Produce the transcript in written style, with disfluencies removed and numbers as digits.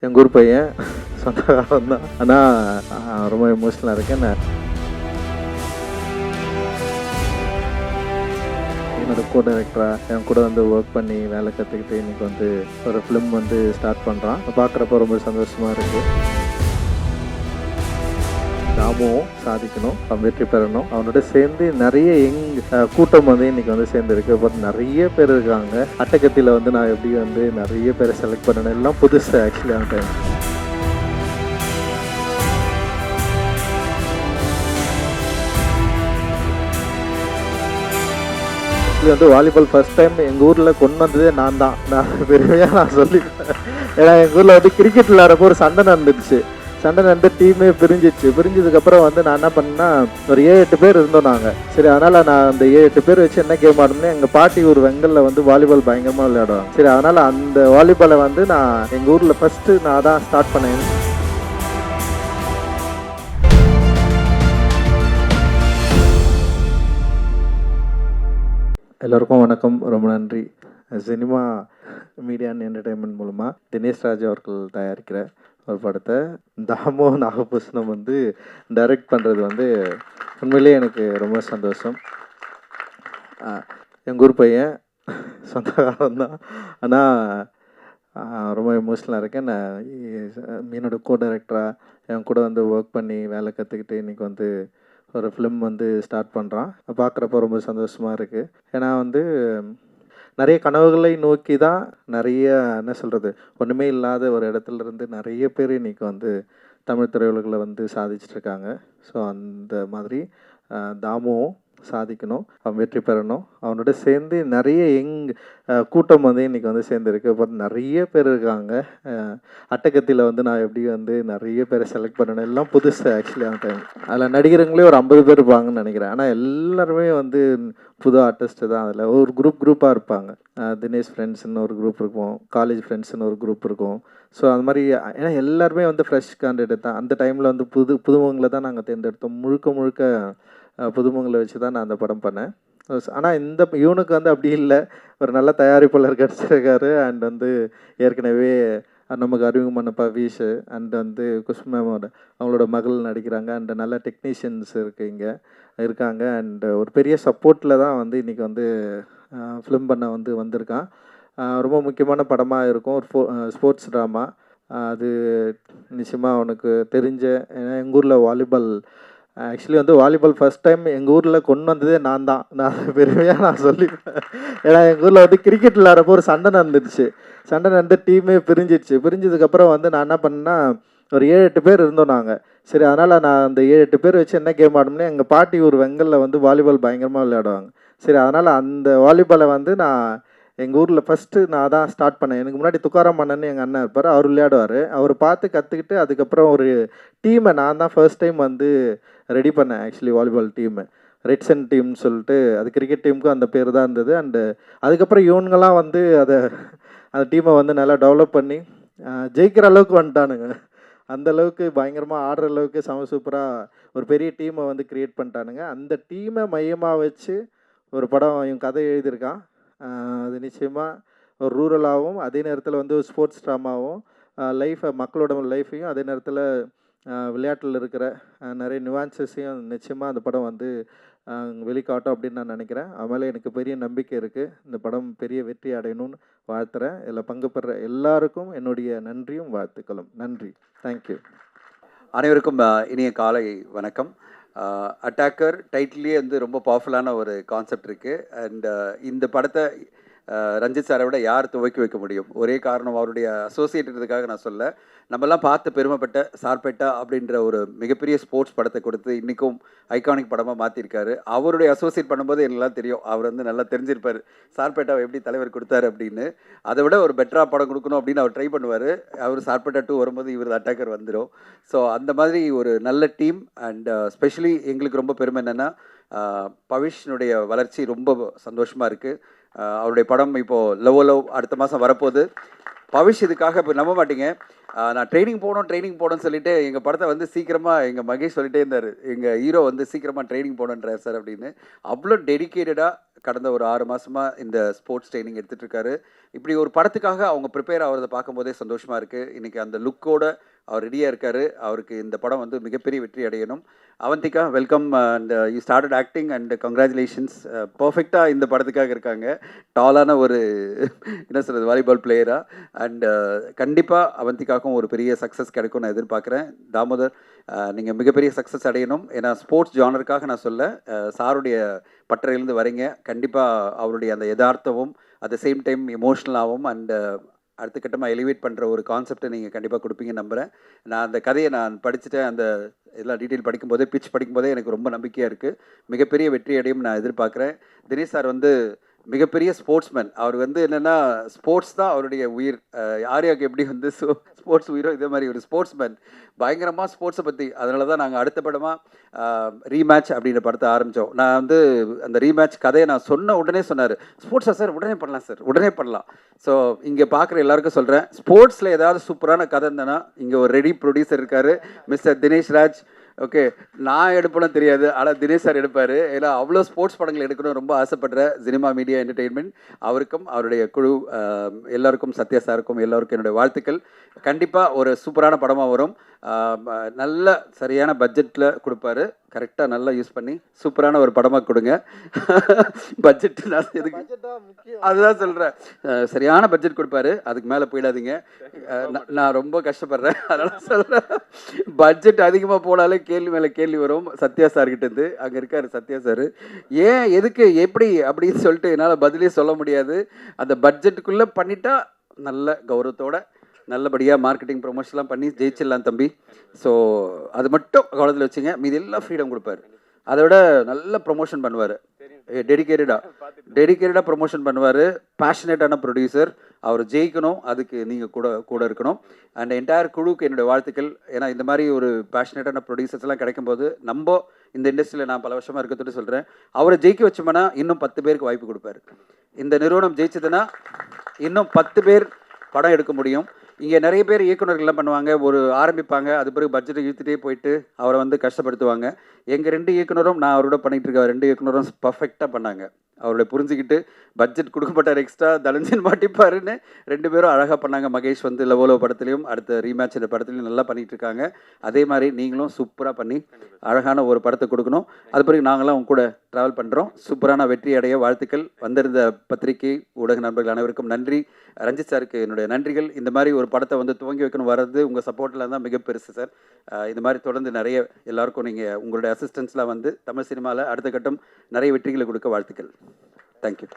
எங்கள் ஊர் பையன் சொந்தக்காரன் தான். ஆனால் ரொம்ப எமோஷ்னலாக இருக்கேன். என்னோட கோ டைரக்டராக என் கூட வந்து ஒர்க் பண்ணி வேலை கற்றுக்கிட்டு இன்றைக்கி வந்து ஒரு ஃபிலிம் வந்து ஸ்டார்ட் பண்ணுறான். பார்க்குறப்ப ரொம்ப சந்தோஷமாக இருக்குது. தாமுவும் சாதிக்கணும், அவன் வெற்றி பெறணும். அவனோட சேர்ந்து நிறைய கூட்டம் வந்து இன்னைக்கு வந்து சேர்ந்துருக்கு. பட் நிறைய பேர் இருக்காங்க. அட்டகத்தியில் வந்து நான் எப்படி வந்து நிறைய பேரை செலக்ட் பண்ணணும், எல்லாம் புதுசு ஆக்சுவலி அந்த டைம். இது வந்து வாலிபால் ஃபர்ஸ்ட் டைம் எங்கள் ஊரில் கொண்டு வந்ததே நான் தான். நான் பெருமையாக நான் சொல்லிப்பேன். ஏன்னா எங்கள் ஊரில் வந்து கிரிக்கெட் விளையாடுறப்போ ஒரு சண்டை நடந்துச்சு. சண்டை நடந்து டீமே பிரிஞ்சதுக்கப்புறம் வந்து நான் என்ன பண்ணேன்னா, ஒரு 7-8 பேர் இருந்தோம் நாங்கள். சரி, அதனால் நான் அந்த 7-8 பேர் வச்சு என்ன கேம் ஆடணும்னா, எங்கள் பாட்டி ஒரு வெங்கலில் வந்து வாலிபால் பயங்கரமாக விளையாடுவாங்க. சரி, அதனால் அந்த வாலிபாலை வந்து நான் எங்கள் ஊரில் ஃபஸ்ட்டு நான் தான் ஸ்டார்ட் பண்ணேன். எல்லோருக்கும் வணக்கம், ரொம்ப நன்றி. சினிமா மீடியா அண்ட் என்டர்டெயின்மெண்ட் மூலமாக தினேஷ் ராஜ் அவர்கள் தயாரிக்கிற ஒரு படத்தை தாமோ நாகபூஷணம் வந்து டைரக்ட் பண்ணுறது வந்து உண்மையிலே எனக்கு ரொம்ப சந்தோஷம். எங்கள் ஊர் பையன் சொந்தக்காரன் தான். ஆனால் ரொம்ப எமோஷ்னலாக இருக்கேன். நான் என்னோட கோ டைரக்டராக என் கூட வந்து ஒர்க் பண்ணி வேலை கற்றுக்கிட்டு இன்றைக்கி வந்து ஒரு ஃபிலிம் வந்து ஸ்டார்ட் பண்ணுறான். பார்க்குறப்ப ரொம்ப சந்தோஷமாக இருக்குது. ஏன்னா வந்து நிறைய கனவுகளை நோக்கி தான் நிறைய என்ன சொல்கிறது, ஒன்றுமே இல்லாத ஒரு இடத்துல இருந்து நிறைய பேர் இன்றைக்கி வந்து தமிழ் திரையுலகில் வந்து சாதிச்சிட்ருக்காங்க. ஸோ அந்த மாதிரி தாமுவும் சாதிக்கணும், அவன் வெற்றி பெறணும். அவனோட சேர்ந்து நிறைய கூட்டம் வந்து இன்றைக்கி வந்து சேர்ந்துருக்கு. பட் நிறைய பேர் இருக்காங்க. அட்டகத்தியில் வந்து நான் எப்படி வந்து நிறைய பேரை செலக்ட் பண்ணணும், எல்லாம் புதுசு ஆக்சுவலி அந்த டைம். அதில் நடிகருங்களே ஒரு 50 பேர் இருப்பாங்கன்னு நினைக்கிறேன். ஆனால் எல்லாருமே வந்து புது ஆர்டிஸ்ட்டு தான். அதில் ஒரு குரூப்பாக இருப்பாங்க. தினேஷ் ஃப்ரெண்ட்ஸ்னு ஒரு குரூப் இருக்கும், காலேஜ் ஃப்ரெண்ட்ஸ்னு ஒரு குரூப் இருக்கும். ஸோ அது மாதிரி ஏன்னா எல்லாருமே வந்து ஃப்ரெஷ் கேண்டிடேட் தான். அந்த டைமில் வந்து புதுமுகங்களை தான் நாங்கள் தேர்ந்தெடுத்தோம். முழுக்க புதுமுகங்களை வச்சு தான் நான் அந்த படம் பண்ணேன். ஆனால் இவனுக்கு வந்து அப்படி இல்லை, ஒரு நல்ல தயாரிப்பாளர் கிடச்சிருக்காரு. அண்ட் வந்து ஏற்கனவே நமக்கு அறிமுகமான பவீஷ் அண்ட் வந்து குஷ்மேமோட அவங்களோட மகள் நடிக்கிறாங்க. அண்ட் நல்ல டெக்னீஷியன்ஸ் இங்கே இருக்காங்க. அண்ட் ஒரு பெரிய சப்போர்ட்டில் தான் வந்து இன்றைக்கி வந்து ஃபிலிம் பண்ண வந்து வந்திருக்கான். ரொம்ப முக்கியமான படமாக இருக்கும். ஒரு ஸ்போர்ட்ஸ் ட்ராமா. அது நிச்சயமாக அவனுக்கு தெரிஞ்ச, ஏன்னா எங்கள் ஊரில் வாலிபால் ஆக்சுவலி வந்து வாலிபால் ஃபர்ஸ்ட் டைம் எங்கள் ஊரில் கொண்டு வந்ததே நான் தான். நான் பெருமையாக நான் சொல்லிப்பேன். ஏன்னா எங்கள் ஊரில் வந்து கிரிக்கெட் விளையாடுறப்போ ஒரு சண்டை நடந்துச்சு. சண்டை நடந்து டீமே பிரிஞ்சதுக்கப்புறம் வந்து நான் என்ன பண்ணேன்னா, ஒரு 7-8 பேர் இருந்தோம் நாங்கள். சரி, அதனால் நான் அந்த 7-8 பேர் வச்சு என்ன கேம் ஆடணும்னா, எங்கள் பாட்டி ஒரு வெங்கலில் வந்து வாலிபால் பயங்கரமாக விளையாடுவாங்க. சரி, அதனால் அந்த வாலிபாலை வந்து நான் எங்கள் ஊரில் ஃபஸ்ட்டு நான் தான் ஸ்டார்ட் பண்ணேன். எனக்கு முன்னாடி துக்காராம் அண்ணன்னு எங்கள் அண்ணன் இருப்பார், அவர் விளையாடுவார். அவர் பார்த்து கற்றுக்கிட்டு அதுக்கப்புறம் ஒரு டீமை நான் தான் ஃபர்ஸ்ட் டைம் வந்து ரெடி பண்ணேன். ஆக்சுவலி வாலிபால் டீமு ரெட்சன் டீம்னு சொல்லிட்டு, அது கிரிக்கெட் டீமுக்கும் அந்த பேர் தான் இருந்தது. அண்டு அதுக்கப்புறம் இவனுங்கெல்லாம் வந்து அந்த டீமை வந்து நல்லா டெவலப் பண்ணி ஜெயிக்கிற அளவுக்கு வந்துட்டானுங்க. அந்தளவுக்கு பயங்கரமாக ஆடுற அளவுக்கு சூப்பராக ஒரு பெரிய டீமை வந்து க்ரியேட் பண்ணிட்டானுங்க. அந்த டீமை மையமாக வச்சு ஒரு படம் இவன் கதை எழுதியிருக்கான். அது நிச்சயமாக ஒரு ரூரலாகவும் அதே நேரத்தில் வந்து ஸ்போர்ட்ஸ் ட்ராமாவும் மக்களோட லைஃப்பையும் அதே நேரத்தில் விளையாட்டில் இருக்கிற நிறைய நியூவான்சஸையும் நிச்சயமாக அந்த படம் வந்து வெளிக்காட்டும் அப்படின்னு நான் நினைக்கிறேன். அதனால் எனக்கு பெரிய நம்பிக்கை இருக்குது. இந்த படம் பெரிய வெற்றி அடையணும்னு வாழ்த்துறேன். இதில் பங்கு பெற எல்லாருக்கும் என்னுடைய நன்றியும் வாழ்த்துக்களும். நன்றி, தேங்க்யூ. அனைவருக்கும் இனிய காலை வணக்கம். அட்டாக்கர் டைட்டிலே வந்து ரொம்ப பவர்ஃபுல்லான ஒரு கான்செப்ட் இருக்குது. அண்ட் இந்த படத்தை ரஞ்சித் சாரை விட யார் துவக்கி வைக்க முடியும்? ஒரே காரணம், அவருடைய அசோசியேட்டதுக்காக நான் சொல்ல, நம்மெல்லாம் பார்த்து பெருமைப்பட்ட சார்பேட்டா அப்படின்ற ஒரு மிகப்பெரிய ஸ்போர்ட்ஸ் படத்தை கொடுத்து இன்றைக்கும் ஐகானிக் படமாக மாற்றிருக்காரு. அவருடைய அசோசியேட் பண்ணும்போது எல்லாம் தெரியும், அவர் வந்து நல்லா தெரிஞ்சிருப்பார் சார்பேட்டாவை எப்படி தலைவர் கொடுத்தாரு அப்படின்னு. அதை விட ஒரு பெட்டராக படம் கொடுக்கணும் அப்படின்னு அவர் ட்ரை பண்ணுவார். அவர் சார்பேட்டா 2 வரும்போது இவர் அட்டாக்கர் வந்துடும். ஸோ அந்த மாதிரி ஒரு நல்ல டீம். அண்ட் ஸ்பெஷலி எங்களுக்கு ரொம்ப பெருமை என்னென்னா, பவிஷ்னுடைய வளர்ச்சி ரொம்ப சந்தோஷமாக இருக்குது. அவருடைய படம் இப்போது லவ் அடுத்த மாதம் வரப்போகுது. பவிஷ் இதுக்காக இப்போ நம்ப மாட்டீங்க, நான் ட்ரைனிங் போகணும்னு சொல்லிட்டு எங்கள் படத்தை வந்து சீக்கிரமாக எங்கள் மகேஷ் சொல்லிட்டே இருந்தார், எங்கள் ஹீரோ வந்து சீக்கிரமாக ட்ரைனிங் போகணுன்றார் சார் அப்படின்னு. அவ்வளோ டெடிக்கேட்டடாக கடந்த ஒரு 6 மாதமாக இந்த ஸ்போர்ட்ஸ் ட்ரைனிங் எடுத்துகிட்டு இருக்காரு. இப்படி ஒரு படத்துக்காக அவங்க ப்ரிப்பேர் ஆகிறத பார்க்கும்போதே சந்தோஷமாக இருக்குது. இன்றைக்கி அந்த லுக்கோட அவர் ரெடியாக இருக்கார். அவருக்கு இந்த படம் வந்து மிகப்பெரிய வெற்றி அடையணும். Avantika, welcome and you started acting and congratulations. பர்ஃபெக்டாக இந்த படத்துக்காக இருக்காங்க. டாலான ஒரு என்ன சொல்கிறது வாலிபால் பிளேயராக. அண்ட் கண்டிப்பாக அவந்திகாவுக்கும் ஒரு பெரிய சக்ஸஸ் கிடைக்கும்னு நான் எதிர்பார்க்குறேன். தாமோதர், நீங்கள் மிகப்பெரிய சக்ஸஸ் அடையணும். ஏன்னா ஸ்போர்ட்ஸ் ஜானருக்காக நான் சொல்ல, சாருடைய பட்டறையிலேருந்து வரீங்க. கண்டிப்பாக அவருடைய அந்த யதார்த்தமும் அட் த சேம் டைம் எமோஷ்னலாகவும் அண்ட் அடுத்த கட்டமாக எலிவேட் பண்ணுற ஒரு கான்செப்டை நீங்கள் கண்டிப்பாக கொடுப்பீங்கன்னு நம்புகிறேன். நான் அந்த கதையை நான் படிச்சுட்டேன். அந்த எல்லாம் டீட்டெயில் படிக்கும்போதே, பிச் படிக்கும்போதே எனக்கு ரொம்ப நம்பிக்கையாக இருக்குது. மிகப்பெரிய வெற்றி அடையும் நான் எதிர்பார்க்குறேன். தினேஷ் சார் வந்து மிகப்பெரிய ஸ்போர்ட்ஸ்மேன். அவர் வந்து என்னென்னா ஸ்போர்ட்ஸ் தான் அவருடைய உயிர். ஆர்யாவுக்கு எப்படி வந்து ஸ்போர்ட்ஸ் உயிரோ இதே மாதிரி ஒரு ஸ்போர்ட்ஸ்மேன். பயங்கரமாக ஸ்போர்ட்ஸை பற்றி. அதனால தான் நாங்கள் அடுத்த படமாக ரீமேட்ச் அப்படின்ற படத்தை ஆரம்பித்தோம். நான் வந்து அந்த ரீமேட்ச் கதையை நான் சொன்ன உடனே சொன்னார், ஸ்போர்ட்ஸா சார், உடனே பண்ணலாம் சார், உடனே பண்ணலாம். ஸோ இங்கே பார்க்குற எல்லாருக்கும் சொல்கிறேன், ஸ்போர்ட்ஸில் ஏதாவது சூப்பரான கதை இருந்தேன்னா இங்கே ஒரு ரெடி ப்ரொடியூசர் இருக்கார், மிஸ்டர் தினேஷ் ராஜ். ஓகே, நான் எடுப்பேன்னு தெரியாது, ஆனால் தினேஷ் சார் எடுப்பார். ஏன்னா அவ்வளோ ஸ்போர்ட்ஸ் படங்கள் எடுக்கணும் ரொம்ப ஆசைப்படுற சினிமா மீடியா என்டர்டெயின்மெண்ட் அவருக்கும் அவருடைய குழு எல்லாருக்கும், சத்யா சாருக்கும் எல்லாருக்கும் என்னுடைய வாழ்த்துக்கள். கண்டிப்பாக ஒரு சூப்பரான படமாக வரும். நல்ல சரியான பட்ஜெட்டில் கொடுப்பாரு. கரெக்டாக நல்லா யூஸ் பண்ணி சூப்பரான ஒரு படமாக கொடுங்க. பட்ஜெட் நான் எதுக்கு அதுதான் சொல்கிறேன், சரியான பட்ஜெட் கொடுப்பாரு. அதுக்கு மேலே போயிடாதீங்க. நான் ரொம்ப கஷ்டப்படுறேன், அதனால் சொல்கிறேன். பட்ஜெட் அதிகமாக போனாலே கேள்வி மேலே கேள்வி வரும். சத்யா சார்கிட்டேருந்து அங்கே இருக்கார் சத்யா சார், ஏன் எதுக்கு எப்படி அப்படின்னு சொல்லிட்டு என்னால் பதிலே சொல்ல முடியாது. அந்த பட்ஜெட்டுக்குள்ளே பண்ணிட்டா நல்ல கௌரவத்தோட நல்லபடியாக மார்க்கெட்டிங் ப்ரொமோஷன்லாம் பண்ணி ஜெயிச்சிடலாம் தம்பி. ஸோ அது மட்டும் கவனத்தில் வச்சுங்க. மீது எல்லாம் ஃப்ரீடம் கொடுப்பாரு. அதை விட நல்ல ப்ரொமோஷன் பண்ணுவார். டெடிக்கேட்டடாக ப்ரொமோஷன் பண்ணுவார். பேஷனேட்டான ப்ரொடியூசர். அவர் ஜெயிக்கணும், அதுக்கு நீங்கள் கூட இருக்கணும். அண்ட் என்டையர் குழுவுக்கு என்னுடைய வாழ்த்துக்கள். ஏன்னா இந்த மாதிரி ஒரு பேஷனேட்டான ப்ரொடியூசர்ஸ்லாம் கிடைக்கும்போது நம்ம இந்த இண்டஸ்ட்ரியில் நான் பல வருஷமாக இருக்கிறது சொல்கிறேன், அவரை ஜெயிக்க வச்சோம்னா இன்னும் 10 பேருக்கு வாய்ப்பு கொடுப்பாரு. இந்த நிறுவனம் ஜெயிச்சதுன்னா இன்னும் 10 பேர் படம் எடுக்க முடியும். இங்கே நிறைய பேர் இயக்குநர்கள்லாம் பண்ணுவாங்க, ஒரு ஆரம்பிப்பாங்க, அது பிறகு பட்ஜெட்டை இழுத்துட்டே போயிட்டு அவரை வந்து கஷ்டப்படுத்துவாங்க. எங்கள் 2 இயக்குனரும், நான் அவரோட பண்ணிகிட்டு இருக்க 2 இயக்குனரும் பர்ஃபெக்டாக பண்ணாங்க. அவருடைய புரிஞ்சுக்கிட்டு பட்ஜெட் கொடுக்க மாட்டார், எக்ஸ்ட்ரா தனஞ்சன் மாட்டிப்பாருன்னு 2 பேரும் அழகாக பண்ணாங்க. மகேஷ் வந்து லவோலோ படத்துலையும் அடுத்த ரீமேட்ச் இந்த படத்துலையும் நல்லா பண்ணிகிட்டு இருக்காங்க. அதே மாதிரி நீங்களும் சூப்பராக பண்ணி அழகான ஒரு படத்தை கொடுக்கணும். அது பிறகு நாங்களாம் உங்க கூட ட்ராவல் பண்ணுறோம். சூப்பரான வெற்றி அடைய வாழ்த்துக்கள். வந்திருந்த பத்திரிகை ஊடக நண்பர்கள் அனைவருக்கும் நன்றி. ரஞ்சித் சாருக்கு என்னுடைய நன்றிகள். இந்த மாதிரி ஒரு படத்தை வந்து துவங்கி வைக்கணும் வர்றது உங்கள் சப்போர்ட்டில் தான் மிக பெருசு சார். இந்த மாதிரி தொடர்ந்து நிறைய எல்லாருக்கும் நீங்கள் உங்களுடைய அசிஸ்டன்ஸ்லாம் வந்து தமிழ் சினிமாவில் அடுத்த கட்டம் நிறைய வெற்றிகளை கொடுக்க வாழ்த்துக்கள். தேங்க்யூ.